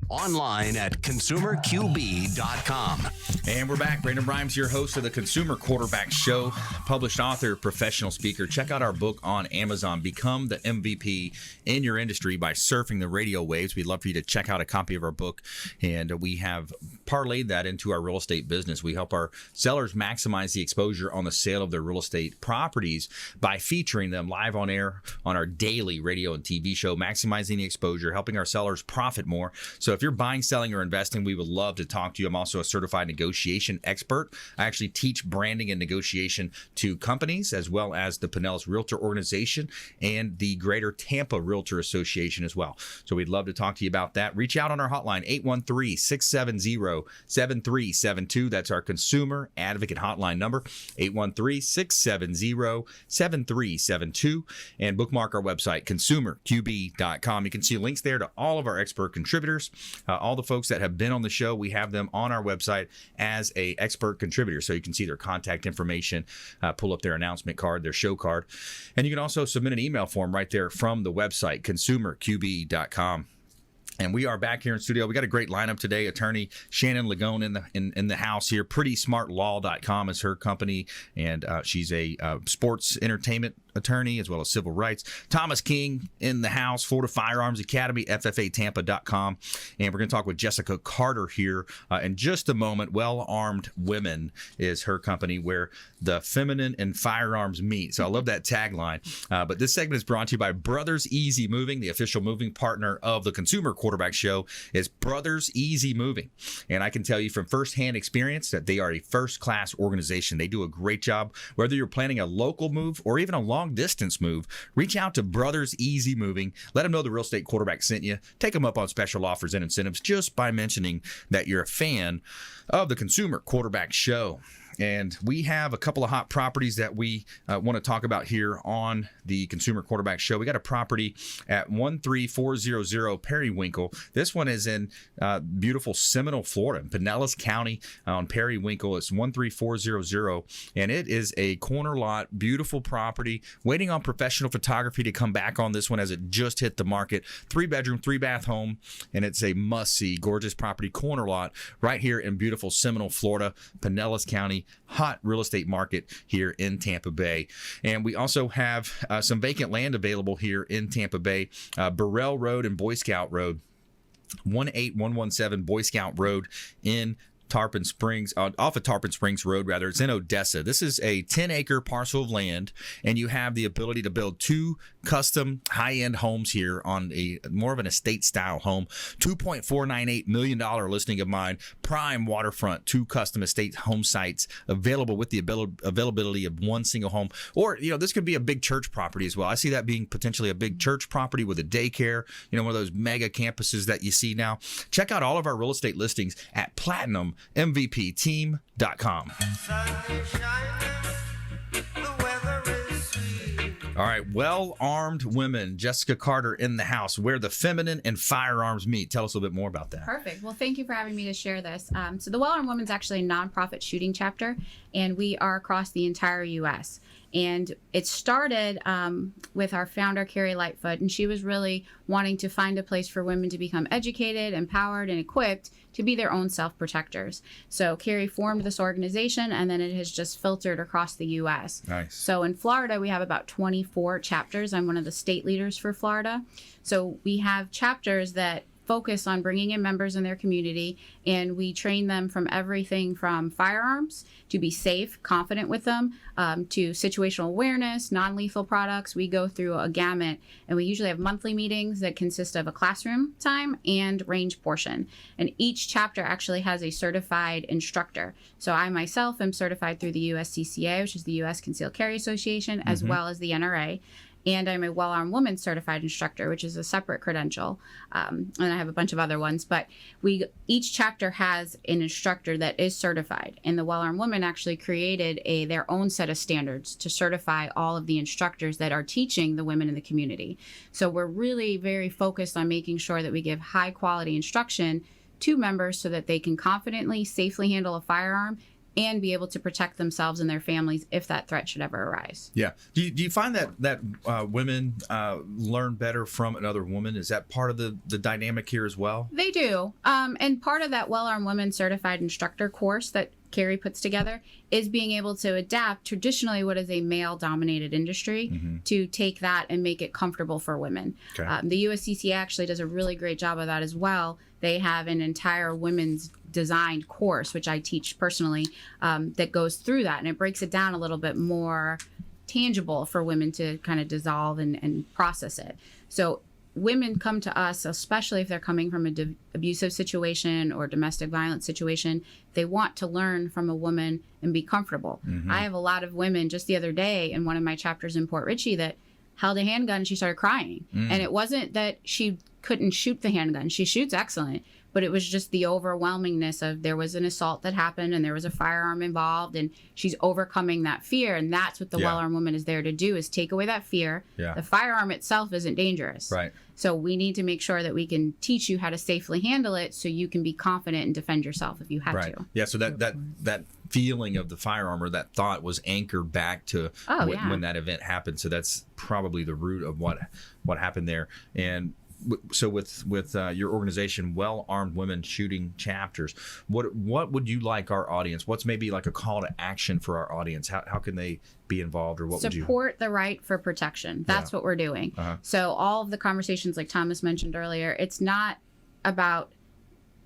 Online at consumerqb.com. And we're back. Brandon Rhymes, your host of the Consumer Quarterback Show, published author, professional speaker. Check out our book on Amazon, Become the MVP in Your Industry by Surfing the Radio Waves. We'd love for you to check out a copy of our book, and we have parlayed that into our real estate business. We help our sellers maximize the exposure on the sale of their real estate properties by featuring them live on air on our daily radio and TV show, maximizing the exposure, helping our sellers profit more. So if you're buying, selling, or investing, we would love to talk to you. I'm also a certified negotiation expert. I actually teach branding and negotiation to companies as well as the Pinellas Realtor Organization and the Greater Tampa Realtor Association as well. So we'd love to talk to you about that. Reach out on our hotline, 813-670-7372. That's our consumer advocate hotline number, 813-670-7372. And bookmark our website, consumerqb.com. You can see links there to all of our expert contributors. All the folks that have been on the show, we have them on our website as a expert contributor. So you can see their contact information, pull up their announcement card, their show card. And you can also submit an email form right there from the website, consumerqb.com. And we are back here in studio. We got a great lineup today. Attorney Shannon Ligon in the house here. PrettySmartLaw.com is her company, and she's a sports entertainment attorney as well as civil rights. Thomas King in the house, Florida Firearms Academy, FFAtampa.com. And we're going to talk with Jessica Carter here in just a moment. Well Armed Women is her company where the feminine and firearms meet. So I love that tagline. But this segment is brought to you by Brothers Easy Moving. The official moving partner of the Consumer Quarterback Show is Brothers Easy Moving. And I can tell you from firsthand experience that they are a first-class organization. They do a great job. Whether you're planning a local move or even a long-distance move, reach out to Brothers Easy Moving. Let them know the Real Estate Quarterback sent you. Take them up on special offers and incentives just by mentioning that you're a fan of the Consumer Quarterback Show. And we have a couple of hot properties that we want to talk about here on the Consumer Quarterback Show. We got a property at 13400 Periwinkle. This one is in beautiful Seminole, Florida, in Pinellas County on Periwinkle. It's 13400, and it is a corner lot, beautiful property, waiting on professional photography to come back on this one as it just hit the market. 3-bedroom, 3-bath home, and it's a must-see, gorgeous property, corner lot right here in beautiful Seminole, Florida, Pinellas County. Hot real estate market here in Tampa Bay. And we also have some vacant land available here in Tampa Bay. Burrell Road and Boy Scout Road, 18117 Boy Scout Road in Tarpon Springs, off of Tarpon Springs Road, rather. It's in Odessa. This is a 10-acre parcel of land, and you have the ability to build 2 custom high-end homes here on a more of an estate-style home. $2.498 million listing of mine. Prime waterfront, 2 custom estate home sites available with the availability of 1 single home. Or, this could be a big church property as well. I see that being potentially a big church property with a daycare, one of those mega campuses that you see now. Check out all of our real estate listings at PlatinumMVPTeam.com. All right, well-armed women, Jessica Carter in the house, where the feminine and firearms meet. Tell us a little bit more about that. Perfect. Well, thank you for having me to share this. So the Well-Armed Women's actually a nonprofit shooting chapter, and we are across the entire U.S. And it started with our founder, Carrie Lightfoot, and she was really wanting to find a place for women to become educated, empowered, and equipped to be their own self-protectors. So Carrie formed this organization, and then it has just filtered across the U.S. Nice. So in Florida, we have about 24 chapters. I'm one of the state leaders for Florida. So we have chapters that focus on bringing in members in their community, and we train them from everything from firearms to be safe, confident with them, to situational awareness, non-lethal products. We go through a gamut, and we usually have monthly meetings that consist of a classroom time and range portion. And each chapter actually has a certified instructor. So I myself am certified through the USCCA, which is the U.S. Concealed Carry Association, as well as the NRA. And I'm a Well-Armed Woman certified instructor, which is a separate credential. And I have a bunch of other ones. But each chapter has an instructor that is certified. And the Well-Armed Women actually created their own set of standards to certify all of the instructors that are teaching the women in the community. So we're really very focused on making sure that we give high quality instruction to members so that they can confidently, safely handle a firearm and be able to protect themselves and their families if that threat should ever arise. Yeah. Do you find that women learn better from another woman? Is that part of the dynamic here as well? They do. And part of that Well-Armed Women Certified Instructor course that Carrie puts together is being able to adapt traditionally what is a male-dominated industry to take that and make it comfortable for women. Okay. The USCCA actually does a really great job of that as well. They have an entire women's designed course, which I teach personally, that goes through that. And it breaks it down a little bit more tangible for women to kind of dissolve and process it. So women come to us, especially if they're coming from an abusive situation or domestic violence situation. They want to learn from a woman and be comfortable. I have a lot of women just the other day in one of my chapters in Port Richey that held a handgun and she started crying. And it wasn't that she couldn't shoot the handgun. She shoots excellent. But it was just the overwhelmingness of there was an assault that happened and there was a firearm involved, and she's overcoming that fear. And that's what the Well-Armed Woman is there to do, is take away that fear. The firearm itself isn't dangerous. Right. So we need to make sure that we can teach you how to safely handle it so you can be confident and defend yourself if you had to. Yeah, so that feeling of the firearm or that thought was anchored back to when that event happened. So that's probably the root of what happened there. And so with your organization, Well Armed Women Shooting Chapters, what would you like our audience? What's maybe like a call to action for our audience? How can they be involved, or what would you support the right for protection? That's what we're doing. So all of the conversations, like Thomas mentioned earlier, it's not about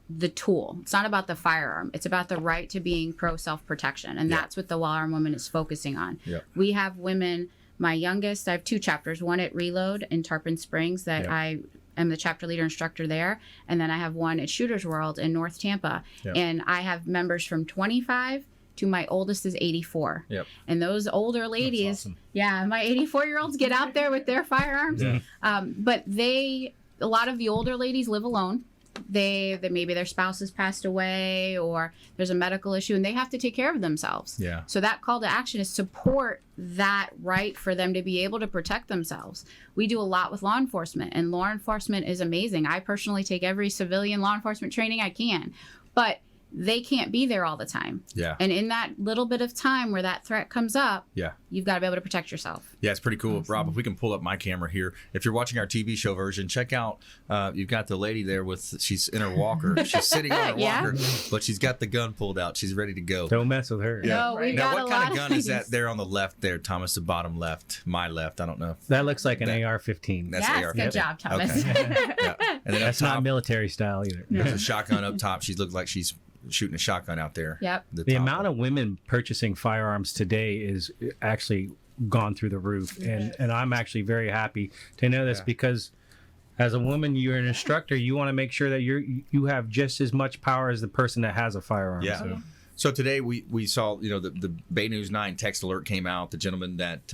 the tool. It's not about the firearm. It's about the right to being pro self-protection. And that's what the Well Armed Woman is focusing on. We have women, my youngest, I have 2 chapters, one at Reload in Tarpon Springs that I am the chapter leader instructor there. And then I have one at Shooters World in North Tampa. And I have members from 25 to my oldest is 84. And those older ladies, my 84-year-olds get out there with their firearms. But a lot of the older ladies live alone. They maybe their spouse has passed away or there's a medical issue and they have to take care of themselves. So that call to action is support that right for them to be able to protect themselves. We do a lot with law enforcement, and law enforcement is amazing. I personally take every civilian law enforcement training I can, but they can't be there all the time. And in that little bit of time where that threat comes up, you've got to be able to protect yourself. It's pretty cool. Rob, if we can pull up my camera here. If you're watching our TV show version, check out, you've got the lady there she's in her walker. She's sitting on her walker, but she's got the gun pulled out. She's ready to go. Don't mess with her. No, we got what kind of gun is that there on the left there, Thomas, the bottom left, my left? I don't know. That looks like an AR-15. That's AR-15. Good job, Thomas. And then that's not military style either. There's a shotgun up top. She looks like she's shooting a shotgun out there. The amount of women purchasing firearms today is actually gone through the roof, and I'm actually very happy to know this because as a woman, you're an instructor. You want to make sure that you have just as much power as the person that has a firearm. So today we saw, the Bay News 9 text alert came out. The gentleman that,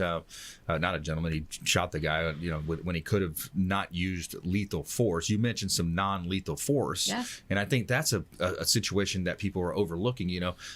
not a gentleman, he shot the guy, when he could have not used lethal force. You mentioned some non-lethal force. And I think that's a situation that people are overlooking.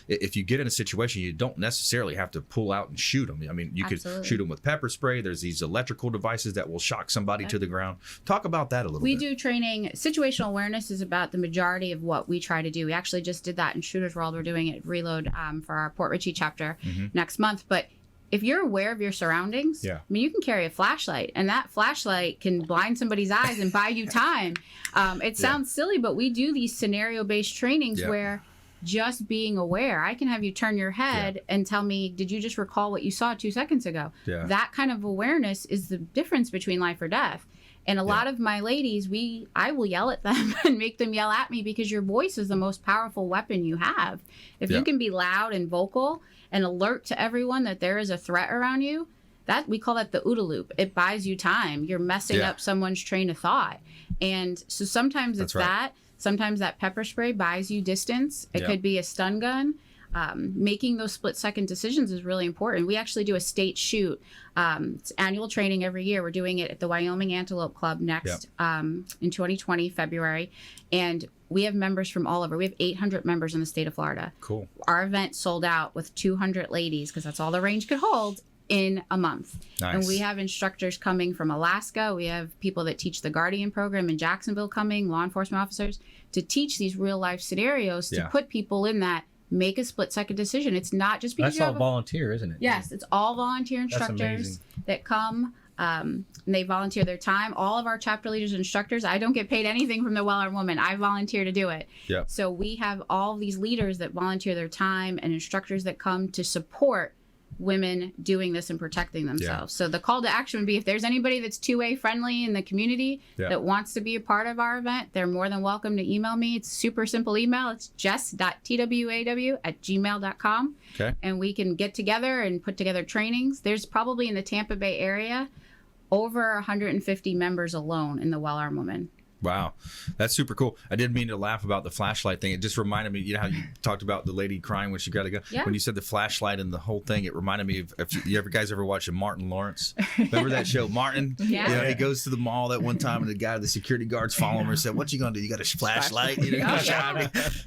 If you get in a situation, you don't necessarily have to pull out and shoot them. I mean, you could shoot them with pepper spray. There's these electrical devices that will shock somebody to the ground. Talk about that a little bit. We do training. Situational awareness is about the majority of what we try to do. We actually just did that in Shooters World. We're doing it Reload for our Port Richey chapter next month. But if you're aware of your surroundings, I mean, you can carry a flashlight, and that flashlight can blind somebody's eyes and buy you time. It sounds silly, but we do these scenario-based trainings where just being aware, I can have you turn your head and tell me, did you just recall what you saw 2 seconds ago? That kind of awareness is the difference between life or death. And a lot of my ladies, I will yell at them and make them yell at me because your voice is the most powerful weapon you have. If you can be loud and vocal and alert to everyone that there is a threat around you, that we call that the OODA loop. It buys you time. You're messing up someone's train of thought. And so sometimes it's that. Sometimes that pepper spray buys you distance. It could be a stun gun. Making those split-second decisions is really important. We actually do a state shoot. It's annual training every year. We're doing it at the Wyoming Antelope Club next in 2020, February. And we have members from all over. We have 800 members in the state of Florida. Cool. Our event sold out with 200 ladies because that's all the range could hold in a month. And we have instructors coming from Alaska. We have people that teach the Guardian program in Jacksonville coming, law enforcement officers, to teach these real-life scenarios to put people in that make a split-second decision. It's not just because that's all volunteer, isn't it? Yes, it's all volunteer instructors that come. And they volunteer their time. All of our chapter leaders and instructors, I don't get paid anything from the Well Armed Woman. I volunteer to do it. So we have all these leaders that volunteer their time and instructors that come to support women doing this and protecting themselves. So the call to action would be if there's anybody that's 2A friendly in the community that wants to be a part of our event, they're more than welcome to email me. It's super simple email. It's jess.twaw@gmail.com. And we can get together and put together trainings. There's probably in the Tampa Bay area over 150 members alone in the Well Armed Woman. Wow, that's super cool. I didn't mean to laugh about the flashlight thing. It just reminded me, how you talked about the lady crying when she got to go. When you said the flashlight and the whole thing, it reminded me of, if you guys ever watched Martin Lawrence? Remember that show, Martin? He goes to the mall that one time and the security guards follow him and said, "What you gonna do? You got a flashlight?"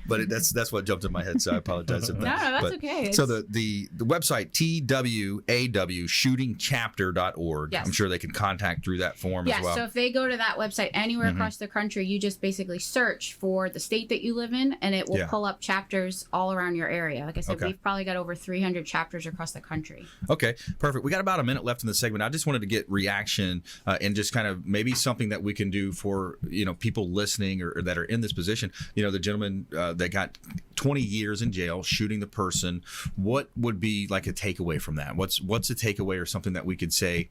But that's what jumped in my head, so I apologize. No, that's okay. So the website, TWAW shootingchapter.org. I'm sure they can contact through that form as well. So if they go to that website anywhere across the country, you just basically search for the state that you live in, and it will pull up chapters all around your area. Like I said, we've probably got over 300 chapters across the country. Okay, perfect. We got about a minute left in the segment. I just wanted to get reaction and just kind of maybe something that we can do for, people listening or that are in this position. The gentleman that got 20 years in jail shooting the person. What would be like a takeaway from that? What's a takeaway or something that we could say,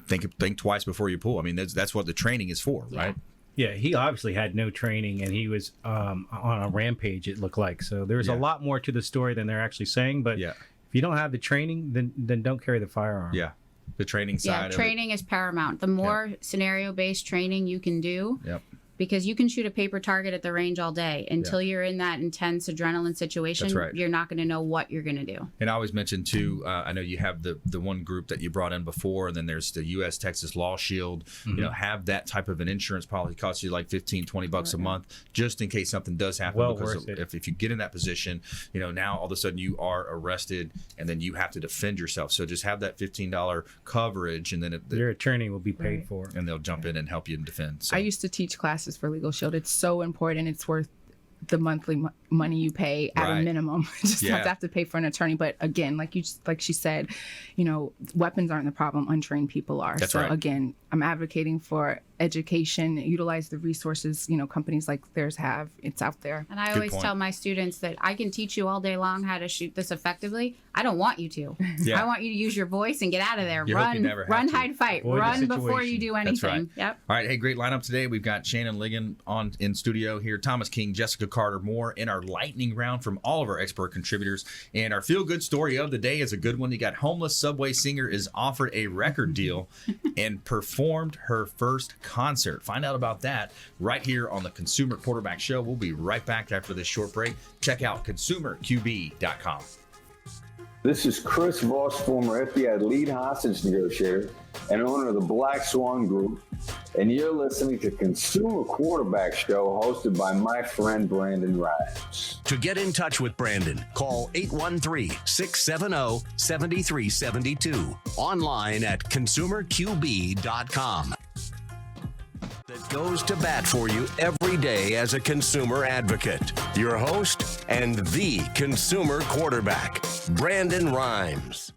think twice before you pull? I mean, that's what the training is for, right? Yeah, he obviously had no training, and he was on a rampage, it looked like. So there's a lot more to the story than they're actually saying. But if you don't have the training, then don't carry the firearm. Yeah, the training side. Yeah, training is paramount. The more scenario-based training you can do, because you can shoot a paper target at the range all day until you're in that intense adrenaline situation. That's right. You're not going to know what you're going to do. And I always mention too, I know you have the one group that you brought in before, and then there's the US Texas Law Shield. Have that type of an insurance policy. Costs you like $15-20 a month, just in case something does happen. Well because worth it. if you get in that position, now all of a sudden you are arrested, and then you have to defend yourself. So just have that $15 coverage, and then your attorney will be paid for, and they'll jump in and help you and defend. So. I used to teach classes for Legal Shield. It's so important. It's worth the monthly money you pay at a minimum. Just not to have to pay for an attorney. But again, like she said, weapons aren't the problem. Untrained people are. That's so right. Again, I'm advocating for education, utilize the resources, companies like theirs have. It's out there. And I always tell my students that I can teach you all day long how to shoot this effectively. I don't want you to. I want you to use your voice and get out of there. Run, hide, fight. Run before you do anything. That's right. Yep. All right. Hey, great lineup today. We've got Shannon Ligon in studio here, Thomas King, Jessica Carter Moore in our lightning round from all of our expert contributors. And our feel-good story of the day is a good one. You got homeless Subway singer is offered a record deal and performed her first concert. Find out about that right here on the Consumer Quarterback Show. We'll be right back after this short break. Check out consumerqb.com. This is Chris Voss, former FBI lead hostage negotiator and owner of the Black Swan Group, and you're listening to Consumer Quarterback Show hosted by my friend Brandon Rhymes. To get in touch with Brandon, call 813-670-7372. Online at consumerqb.com. That goes to bat for you every day as a consumer advocate. Your host and the consumer quarterback, Brandon Rhymes.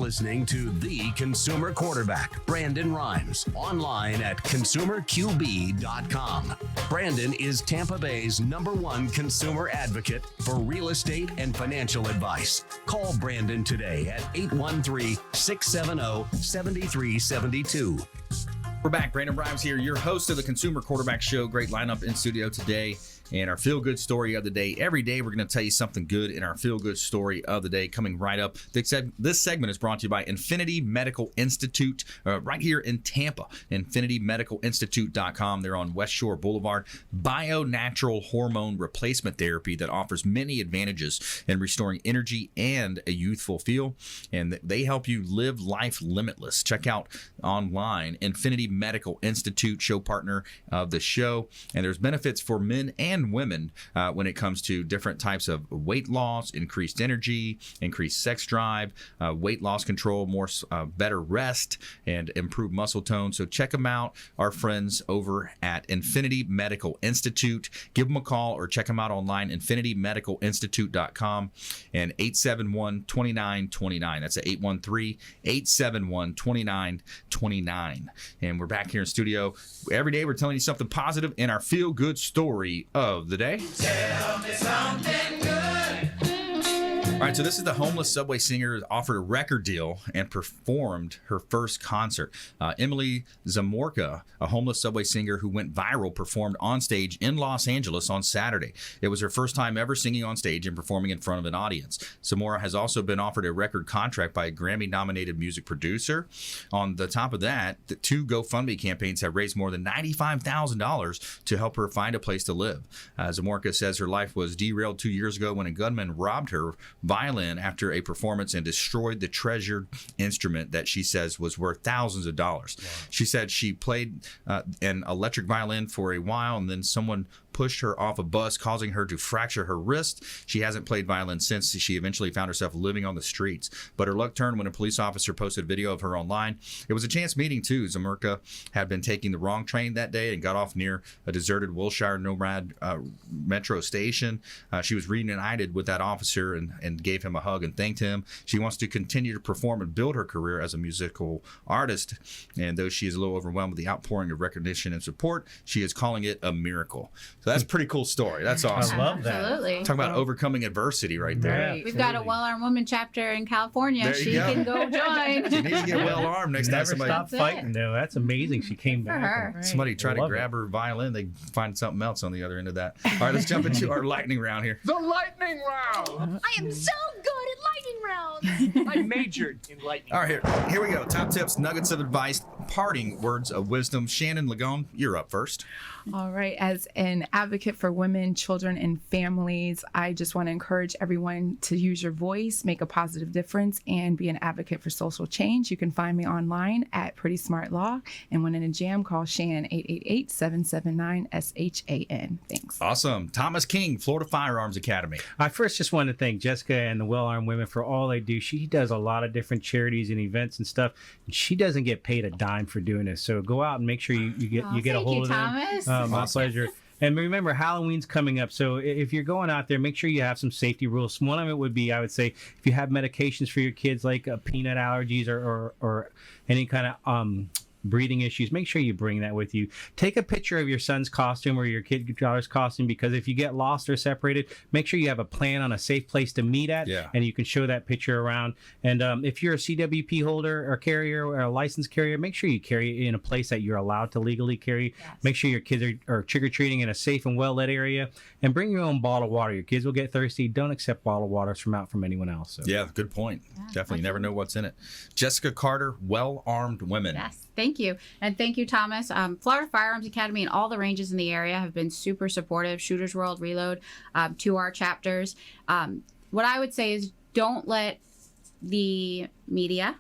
listening to the Consumer Quarterback, Brandon Rhymes, online at consumerqb.com. Brandon is Tampa Bay's #1 consumer advocate for real estate and financial advice. Call Brandon today at 813-670-7372. We're back. Brandon Rhymes here, your host of the Consumer Quarterback Show. Great lineup in studio today. And our feel-good story of the day. Every day, we're going to tell you something good in our feel-good story of the day coming right up. This segment is brought to you by Infinity Medical Institute right here in Tampa. InfinityMedicalInstitute.com. They're on West Shore Boulevard. Bio-natural hormone replacement therapy that offers many advantages in restoring energy and a youthful feel. And they help you live life limitless. Check out online, Infinity Medical Institute, show partner of the show. And there's benefits for men and women when it comes to different types of weight loss, increased energy, increased sex drive, weight loss control, better rest, and improved muscle tone. So check them out, our friends over at Infinity Medical Institute. Give them a call or check them out online, InfinityMedicalInstitute.com, and 871-2929. That's at 813-871-2929. And we're back here in studio. Every day we're telling you something positive in our feel-good story of the day. Tell me something good. All right, so this is the homeless Subway singer who offered a record deal and performed her first concert. Emily Zamorka, a homeless Subway singer who went viral, performed on stage in Los Angeles on Saturday. It was her first time ever singing on stage and performing in front of an audience. Zamora has also been offered a record contract by a Grammy-nominated music producer. On the top of that, the 2 GoFundMe campaigns have raised more than $95,000 to help her find a place to live. Zamorka says her life was derailed 2 years ago when a gunman robbed her violin after a performance and destroyed the treasured instrument that she says was worth thousands of dollars. Wow. She said she played an electric violin for a while, and then someone pushed her off a bus, causing her to fracture her wrist. She hasn't played violin since. She eventually found herself living on the streets. But her luck turned when a police officer posted a video of her online. It was a chance meeting, too. Zamorka had been taking the wrong train that day and got off near a deserted Wilshire Nomad metro station. She was reunited with that officer and gave him a hug and thanked him. She wants to continue to perform and build her career as a musical artist. And though she is a little overwhelmed with the outpouring of recognition and support, she is calling it a miracle. So that's a pretty cool story. That's awesome. I love that. Absolutely. Talk about overcoming adversity right there. Yeah, We've got a well-armed woman chapter in California. There you go. Can go join. She needs to get well-armed next time Never somebody... stop fighting, though. That's amazing. She came back. her. and- Somebody tried to Love grab her violin, they find something else on the other end of that. All right, let's jump into our lightning round here. The lightning round. I am so good at lightning rounds. I majored in lightning. All right, here we go. Top tips, nuggets of advice, parting words of wisdom. Shannon, Ligon, you're up first. All right. As an advocate for women, children, and families, I just want to encourage everyone to use your voice, make a positive difference, and be an advocate for social change. You can find me online at Pretty Smart Law. And when in a jam, call Shannon 888-779-SHAN. Thanks. Awesome. Thomas King, Florida Firearms Academy. I first just want to thank Jessica and the Well-Armed Women for all they do. She does a lot of different charities and events and stuff, and she doesn't get paid a dime for doing this. So go out and make sure you get a hold of Thomas. them. My pleasure. And remember, Halloween's coming up. So if you're going out there, make sure you have some safety rules. One of it would be, I would say, if you have medications for your kids like peanut allergies or any kind of breathing issues, make sure you bring that with you. Take a picture of your son's costume or your daughter's costume, because if you get lost or separated, make sure you have a plan on a safe place to meet at, and you can show that picture around. And if you're a CWP holder or carrier or a licensed carrier, make sure you carry it in a place that you're allowed to legally carry. Yes. Make sure your kids are trick-or-treating in a safe and well-lit area, and bring your own bottled water. Your kids will get thirsty. Don't accept bottled waters from anyone else. So. Yeah, good point. Definitely never know what's in it. Jessica Carter, Well-Armed Women. Yes. Thank you. And thank you, Thomas. Florida Firearms Academy and all the ranges in the area have been super supportive. Shooters World, Reload, to our chapters. What I would say is don't let the media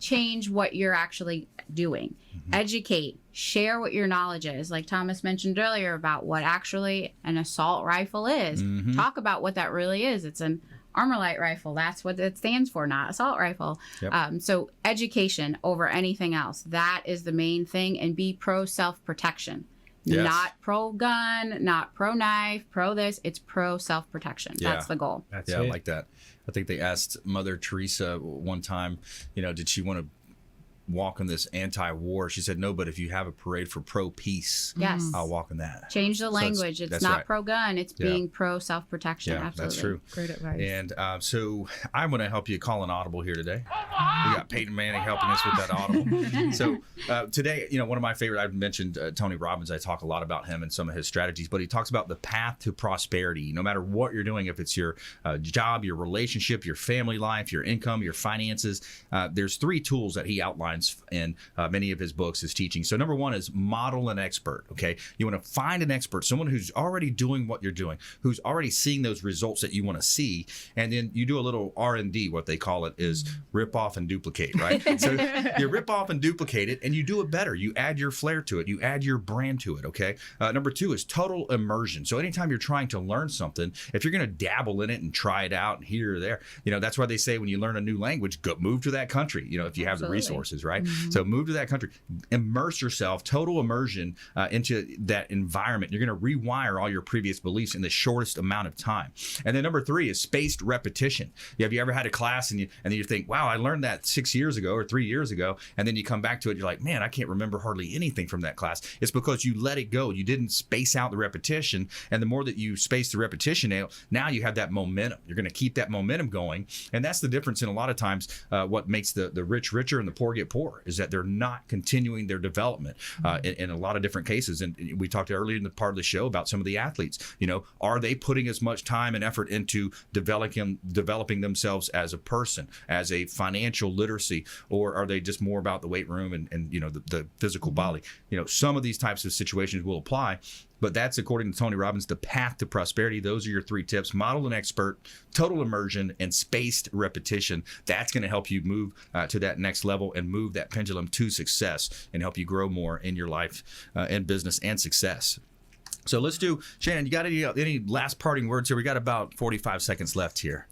change what you're actually doing. Mm-hmm. Educate, share what your knowledge is. Like Thomas mentioned earlier about what actually an assault rifle is. Mm-hmm. Talk about what that really is. It's an Armalite rifle. That's what it stands for, not assault rifle. Yep. So education over anything else. That is the main thing. And be pro self-protection. Yes. Not pro gun, not pro knife, pro this. It's pro self-protection. Yeah. That's the goal. I like that. I think they asked Mother Teresa one time, did she want to walk in this anti-war? She said no, but if you have a parade for pro-peace, yes, I'll walk in that. Change the language. It's not pro-gun, it's being pro-self-protection. Yeah, absolutely. That's true. Great advice. And so I'm going to help you call an audible here today. We got Peyton Manning helping us with that audible. So today, one of my favorite, I've mentioned Tony Robbins. I talk a lot about him and some of his strategies, but he talks about the path to prosperity. No matter what you're doing, if it's your job, your relationship, your family life, your income, your finances, there's 3 tools that he outlines in many of his books, his teaching. So number 1 is model an expert. Okay, you want to find an expert, someone who's already doing what you're doing, who's already seeing those results that you want to see, and then you do a little R&D. What they call it is rip off and duplicate, right? So you rip off and duplicate it, and you do it better. You add your flair to it. You add your brand to it. Okay. Number 2 is total immersion. So anytime you're trying to learn something, if you're going to dabble in it and try it out here or there, that's why they say when you learn a new language, go move to that country. If you have the resources. Right? Mm-hmm. So move to that country, immerse yourself, total immersion into that environment. You're going to rewire all your previous beliefs in the shortest amount of time. And then number 3 is spaced repetition. Have you ever had a class and then you think, wow, I learned that 6 years ago or 3 years ago, and then you come back to it, you're like, man, I can't remember hardly anything from that class. It's because you let it go. You didn't space out the repetition, and the more that you space the repetition out, now you have that momentum. You're going to keep that momentum going, and that's the difference in a lot of times what makes the rich richer and the poor get poor, is that they're not continuing their development in a lot of different cases. And we talked earlier in the part of the show about some of the athletes. Are they putting as much time and effort into developing themselves as a person, as a financial literacy, or are they just more about the weight room and the physical body? Some of these types of situations will apply. But that's, according to Tony Robbins, the path to prosperity. Those are your 3 tips: model an expert, total immersion, and spaced repetition. That's going to help you move to that next level and move that pendulum to success and help you grow more in your life and business and success. So let's do, Shannon, you got any last parting words here? We got about 45 seconds left here.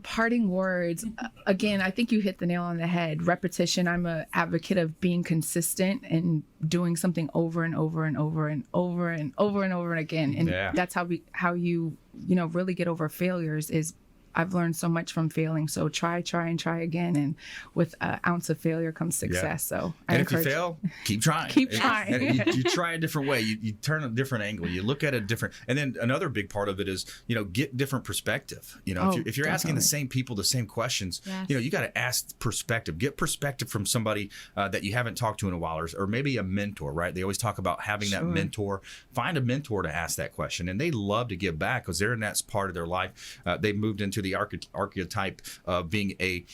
Parting words. Again, I think you hit the nail on the head. Repetition. I'm an advocate of being consistent and doing something over and over and over and over and over and over again. And that's how you really get over failures. Is I've learned so much from failing. So try again. And with an ounce of failure comes success. Yeah. So if you fail, keep trying. Keep trying. And you try a different way. You turn a different angle. You look at it different. And then another big part of it is, get different perspective. If you're asking the same people the same questions, you got to ask perspective. Get perspective from somebody that you haven't talked to in a while, or maybe a mentor, right? They always talk about having that mentor. Find a mentor to ask that question. And they love to give back because they're in that part of their life. They've moved into the archetype of being a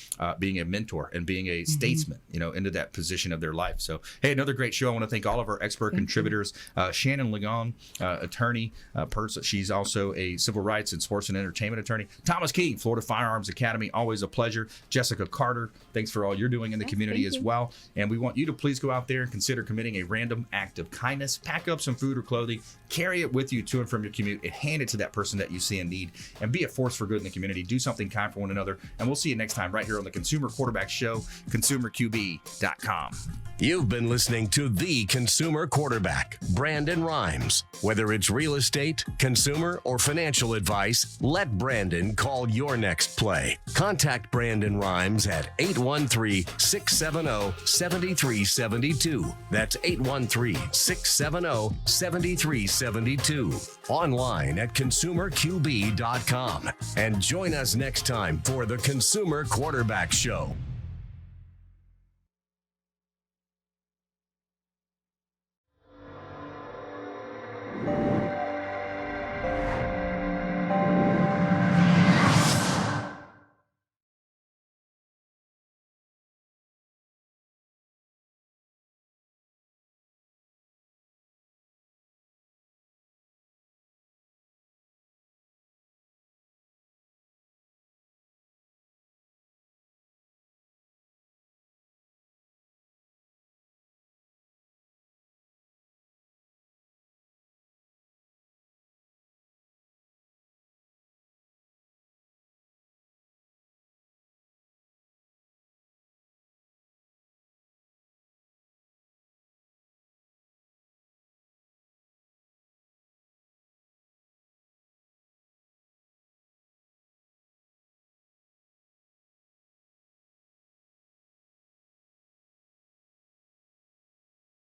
mentor and being a statesman, into that position of their life. So, hey, another great show. I want to thank all of our expert contributors. Shannon Ligon, attorney, she's also a civil rights and sports and entertainment attorney. Thomas King, Florida Firearms Academy, always a pleasure. Jessica Carter, thanks for all you're doing in the community as well. And we want you to please go out there and consider committing a random act of kindness. Pack up some food or clothing, carry it with you to and from your commute, and hand it to that person that you see in need, and be a force for good in the community. Do something kind for one another, and we'll see you next time right here on the Consumer Quarterback Show, consumerqb.com. You've been listening to The Consumer Quarterback, Brandon Rhymes. Whether it's real estate, consumer, or financial advice, let Brandon call your next play. Contact Brandon Rhymes at 813-670-7372. That's 813-670-7372. Online at consumerqb.com. And join us next time for the Consumer Quarterback Show.